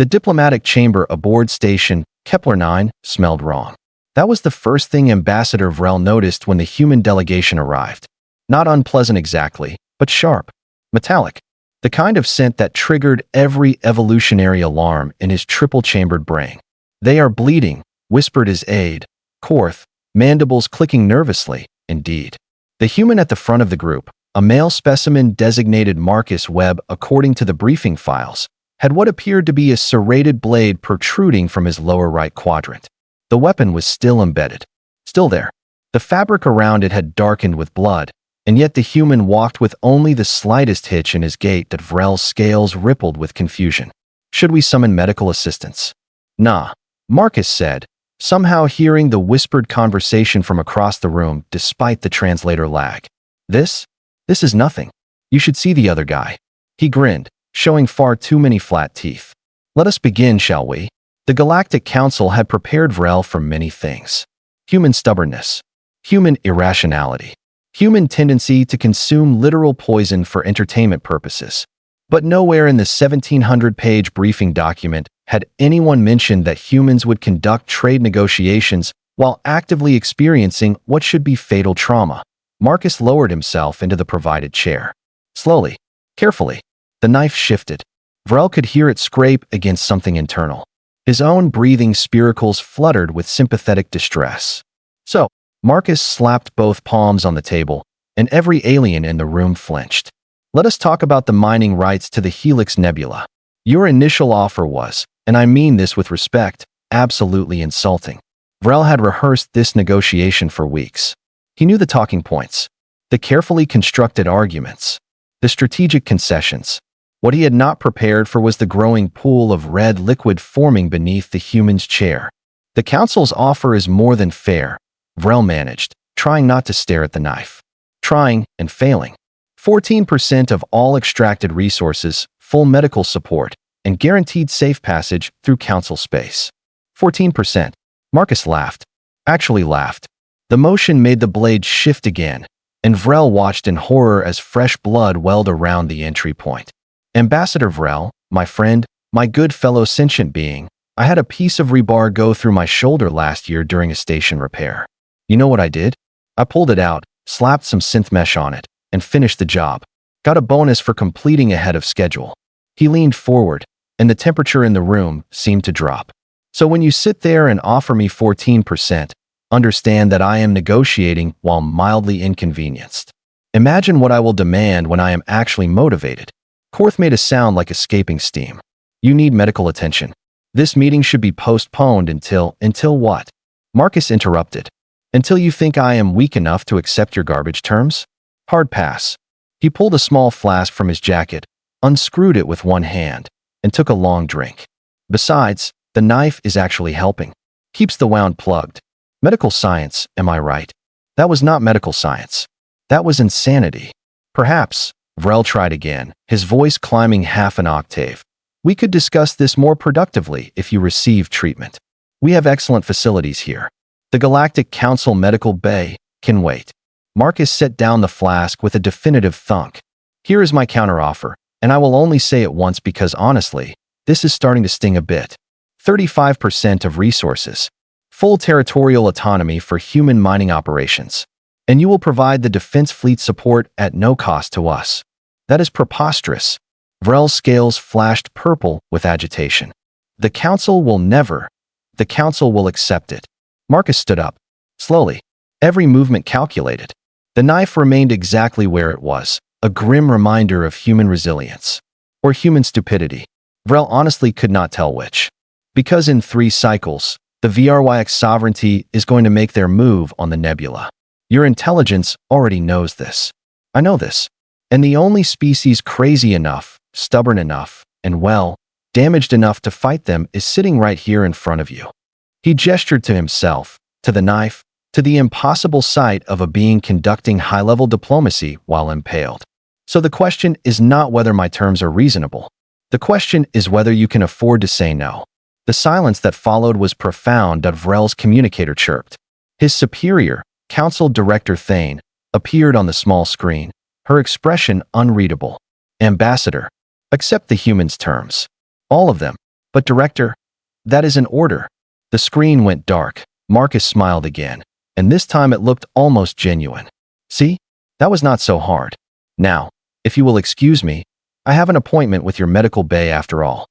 The diplomatic chamber aboard station Kepler 9 smelled wrong. That was the first thing Ambassador Vrell noticed when the human delegation arrived. Not unpleasant exactly, but sharp, metallic. The kind of scent that triggered every evolutionary alarm in his triple-chambered brain. "They are bleeding," whispered his aide, Korth, mandibles clicking nervously, indeed. The human at the front of the group, a male specimen designated Marcus Webb according to the briefing files, had what appeared to be a serrated blade protruding from his lower right quadrant. The weapon was still embedded. Still there. The fabric around it had darkened with blood, and yet the human walked with only the slightest hitch in his gait that Vrell's scales rippled with confusion. "Should we summon medical assistance?" "Nah," Marcus said, somehow hearing the whispered conversation from across the room despite the translator lag. This is nothing. You should see the other guy." He grinned, showing far too many flat teeth. "Let us begin, shall we?" The Galactic Council had prepared Vrell for many things. Human stubbornness, human irrationality, human tendency to consume literal poison for entertainment purposes. But nowhere in the 1,700-page briefing document had anyone mentioned that humans would conduct trade negotiations while actively experiencing what should be fatal trauma. Marcus lowered himself into the provided chair. Slowly, carefully, the knife shifted. Vrell could hear it scrape against something internal. His own breathing spiracles fluttered with sympathetic distress. "So," Marcus slapped both palms on the table, and every alien in the room flinched. "Let us talk about the mining rights to the Helix Nebula. Your initial offer was, and I mean this with respect, absolutely insulting." Vrell had rehearsed this negotiation for weeks. He knew the talking points, the carefully constructed arguments, the strategic concessions. What he had not prepared for was the growing pool of red liquid forming beneath the human's chair. "The Council's offer is more than fair," Vrell managed, trying not to stare at the knife. Trying and failing. 14% of all extracted resources, full medical support, and guaranteed safe passage through Council space. 14%. Marcus laughed. Actually laughed. The motion made the blade shift again, and Vrell watched in horror as fresh blood welled around the entry point. "Ambassador Vrell, my friend, my good fellow sentient being, I had a piece of rebar go through my shoulder last year during a station repair. You know what I did? I pulled it out, slapped some synth mesh on it, and finished the job. Got a bonus for completing ahead of schedule." He leaned forward, and the temperature in the room seemed to drop. "So when you sit there and offer me 14%, understand that I am negotiating while mildly inconvenienced. Imagine what I will demand when I am actually motivated." Korth made a sound like escaping steam. "You need medical attention. This meeting should be postponed until what?" Marcus interrupted. "Until you think I am weak enough to accept your garbage terms? Hard pass." He pulled a small flask from his jacket, unscrewed it with one hand, and took a long drink. "Besides, the knife is actually helping. Keeps the wound plugged. Medical science, am I right?" That was not medical science. That was insanity. "Perhaps," Vrell tried again, his voice climbing half an octave. "We could discuss this more productively if you receive treatment. We have excellent facilities here. The Galactic Council Medical Bay can wait." Marcus set down the flask with a definitive thunk. "Here is my counteroffer, and I will only say it once because honestly, this is starting to sting a bit. 35% of resources. Full territorial autonomy for human mining operations. And you will provide the defense fleet support at no cost to us." "That is preposterous." Vrell's scales flashed purple with agitation. "The Council will never. The Council will accept it." Marcus stood up. Slowly. Every movement calculated. The knife remained exactly where it was, a grim reminder of human resilience. Or human stupidity. Vrell honestly could not tell which. Because in 3 cycles, the VRYX sovereignty is going to make their move on the nebula. Your intelligence already knows this. I know this. And the only species crazy enough, stubborn enough, and well, damaged enough to fight them is sitting right here in front of you. He gestured to himself, to the knife, to the impossible sight of a being conducting high-level diplomacy while impaled. So the question is not whether my terms are reasonable. The question is whether you can afford to say no. The silence that followed was profound. Vrell's communicator chirped. His superior, Council Director Thane, appeared on the small screen, her expression unreadable. "Ambassador, accept the humans' terms. All of them. But director, that is an order. The screen went dark. Marcus smiled again, and this time it looked almost genuine. See? That was not so hard. Now, if you will excuse me, I have an appointment with your medical bay after all.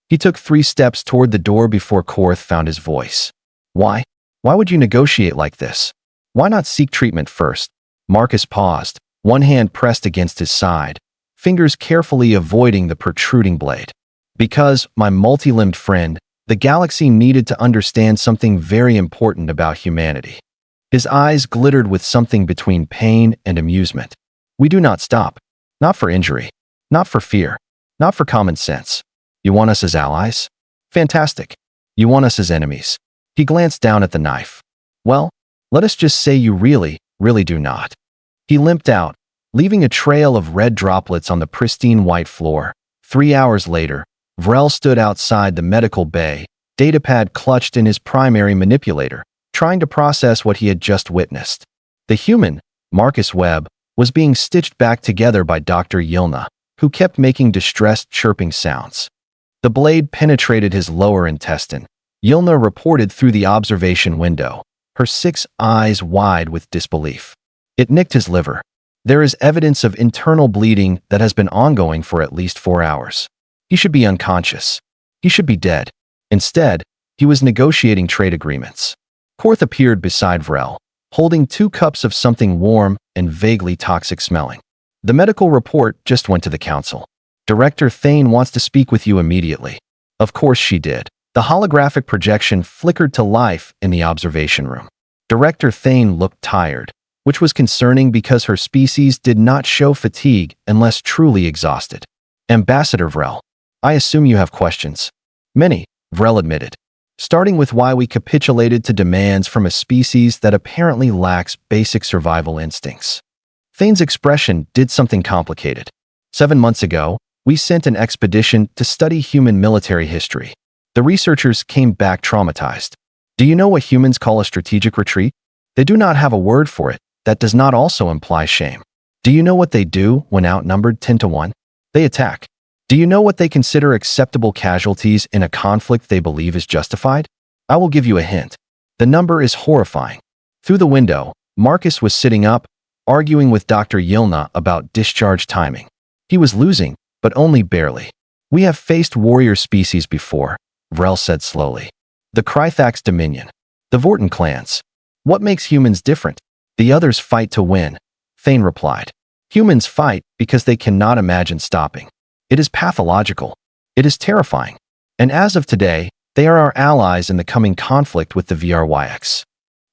He took 3 steps toward the door before Korth found his voice. Why? Why would you negotiate like this? Why not seek treatment first? Marcus paused, one hand pressed against his side, fingers carefully avoiding the protruding blade. Because, my multi-limbed friend, the galaxy needed to understand something very important about humanity. His eyes glittered with something between pain and amusement. We do not stop. Not for injury. Not for fear. Not for common sense. You want us as allies? Fantastic. You want us as enemies. He glanced down at the knife. Well, let us just say you really, really do not. He limped out, leaving a trail of red droplets on the pristine white floor. 3 hours later, Vrell stood outside the medical bay, datapad clutched in his primary manipulator, trying to process what he had just witnessed. The human, Marcus Webb, was being stitched back together by Dr. Yilna, who kept making distressed chirping sounds. The blade penetrated his lower intestine. Yilna reported through the observation window, her 6 eyes wide with disbelief. It nicked his liver. There is evidence of internal bleeding that has been ongoing for at least 4 hours. He should be unconscious. He should be dead. Instead, he was negotiating trade agreements. Korth appeared beside Vrell, holding 2 cups of something warm and vaguely toxic smelling. The medical report just went to the council. Director Thane wants to speak with you immediately. Of course she did. The holographic projection flickered to life in the observation room. Director Thane looked tired, which was concerning because her species did not show fatigue unless truly exhausted. Ambassador Vrell, I assume you have questions. Many, Vrell admitted, starting with why we capitulated to demands from a species that apparently lacks basic survival instincts. Thane's expression did something complicated. 7 months ago, we sent an expedition to study human military history. The researchers came back traumatized. Do you know what humans call a strategic retreat? They do not have a word for it. That does not also imply shame. Do you know what they do when outnumbered 10-1? They attack. Do you know what they consider acceptable casualties in a conflict they believe is justified? I will give you a hint. The number is horrifying. Through the window, Marcus was sitting up, arguing with Dr. Yilna about discharge timing. He was losing, but only barely. We have faced warrior species before, Vrell said slowly. The Krythax Dominion. The Vorton clans. What makes humans different? The others fight to win, Thane replied. Humans fight because they cannot imagine stopping. It is pathological. It is terrifying. And as of today, they are our allies in the coming conflict with the VRYX.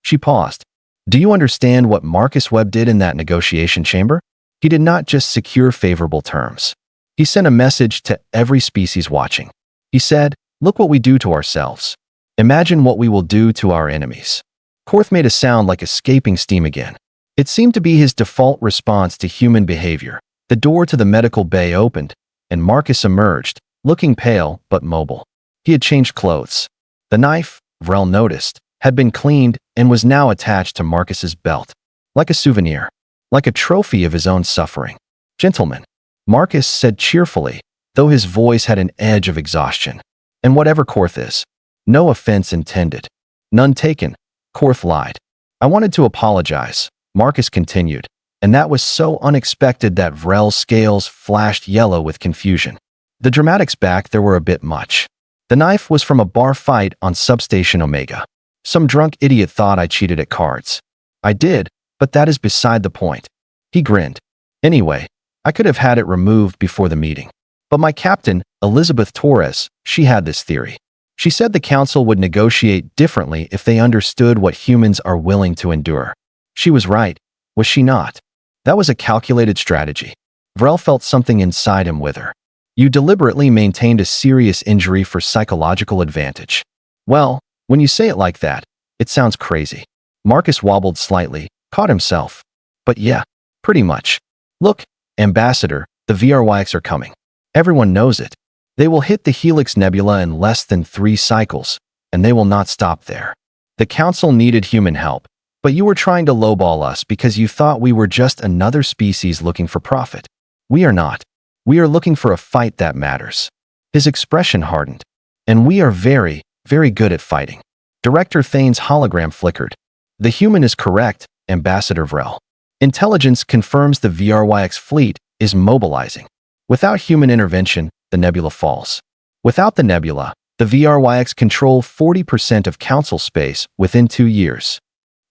She paused. Do you understand what Marcus Webb did in that negotiation chamber? He did not just secure favorable terms. He sent a message to every species watching. He said, look what we do to ourselves. Imagine what we will do to our enemies. Korth made a sound like escaping steam again. It seemed to be his default response to human behavior. The door to the medical bay opened, and Marcus emerged, looking pale but mobile. He had changed clothes. The knife, Vrell noticed, had been cleaned and was now attached to Marcus's belt. Like a souvenir. Like a trophy of his own suffering. Gentlemen, Marcus said cheerfully, though his voice had an edge of exhaustion. And whatever Korth is. No offense intended. None taken, Korth lied. I wanted to apologize, Marcus continued, and that was so unexpected that Vrell's scales flashed yellow with confusion. The dramatics back there were a bit much. The knife was from a bar fight on Substation Omega. Some drunk idiot thought I cheated at cards. I did, but that is beside the point. He grinned. Anyway, I could have had it removed before the meeting. But my captain, Elizabeth Torres, she had this theory. She said the council would negotiate differently if they understood what humans are willing to endure. She was right, was she not? That was a calculated strategy. Vrell felt something inside him wither. You deliberately maintained a serious injury for psychological advantage. Well, when you say it like that, it sounds crazy. Marcus wobbled slightly, caught himself. But yeah, pretty much. Look, Ambassador, the VRYX are coming. Everyone knows it. They will hit the Helix Nebula in less than 3 cycles, and they will not stop there. The Council needed human help, but you were trying to lowball us because you thought we were just another species looking for profit. We are not. We are looking for a fight that matters. His expression hardened. And we are very, very good at fighting. Director Thane's hologram flickered. The human is correct, Ambassador Vrell. Intelligence confirms the VRYX fleet is mobilizing. Without human intervention, the nebula falls. Without the nebula, the VRYX control 40% of Council space within 2 years.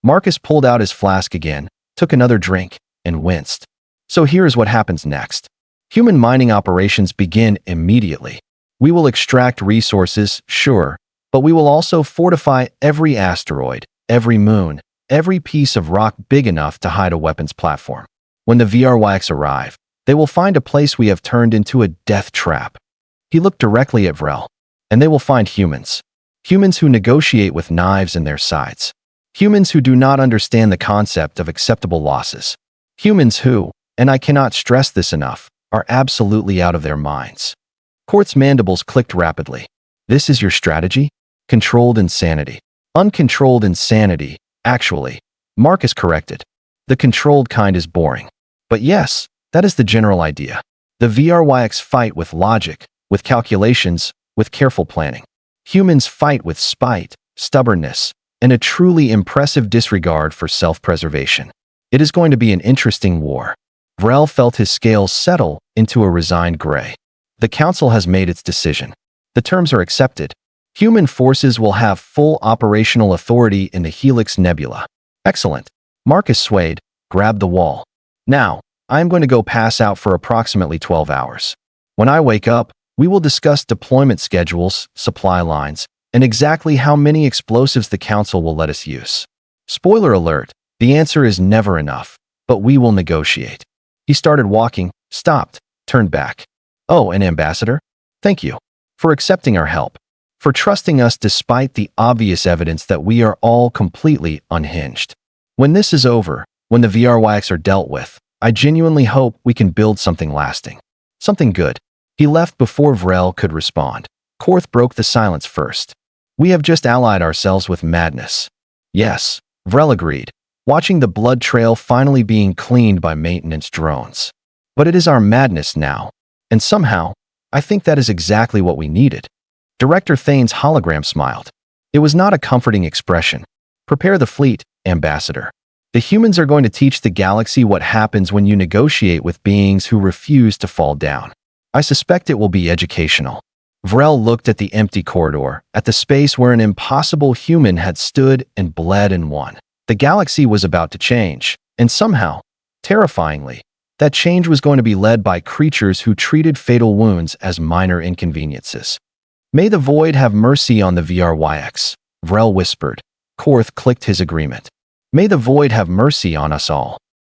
Marcus pulled out his flask again, took another drink, and winced. So here is what happens next. Human mining operations begin immediately. We will extract resources, sure, but we will also fortify every asteroid, every moon, every piece of rock big enough to hide a weapons platform. When the VRYX arrive, they will find a place we have turned into a death trap. He looked directly at Vrell. And they will find humans. Humans who negotiate with knives in their sides. Humans who do not understand the concept of acceptable losses. Humans who, and I cannot stress this enough, are absolutely out of their minds. Quartz's mandibles clicked rapidly. This is your strategy? Controlled insanity. Uncontrolled insanity, actually. Marcus corrected. The controlled kind is boring. But yes, that is the general idea. The VRYX fight with logic, with calculations, with careful planning. Humans fight with spite, stubbornness, and a truly impressive disregard for self-preservation. It is going to be an interesting war. Vrell felt his scales settle into a resigned gray. The Council has made its decision. The terms are accepted. Human forces will have full operational authority in the Helix Nebula. Excellent. Marcus swayed, grabbed the wall. Now, I am going to go pass out for approximately 12 hours. When I wake up, we will discuss deployment schedules, supply lines, and exactly how many explosives the Council will let us use. Spoiler alert, the answer is never enough, but we will negotiate. He started walking, stopped, turned back. Oh, an ambassador? Thank you. For accepting our help. For trusting us despite the obvious evidence that we are all completely unhinged. When this is over, when the VRYX are dealt with, I genuinely hope we can build something lasting. Something good. He left before Vrell could respond. Korth broke the silence first. We have just allied ourselves with madness. Yes, Vrell agreed, watching the blood trail finally being cleaned by maintenance drones. But it is our madness now. And somehow, I think that is exactly what we needed. Director Thane's hologram smiled. It was not a comforting expression. Prepare the fleet, Ambassador. The humans are going to teach the galaxy what happens when you negotiate with beings who refuse to fall down. I suspect it will be educational. Vrell looked at the empty corridor, at the space where an impossible human had stood and bled and won. The galaxy was about to change, and somehow, terrifyingly, that change was going to be led by creatures who treated fatal wounds as minor inconveniences. May the Void have mercy on the VRYX, Vrell whispered. Korth clicked his agreement. May the Void have mercy on us all.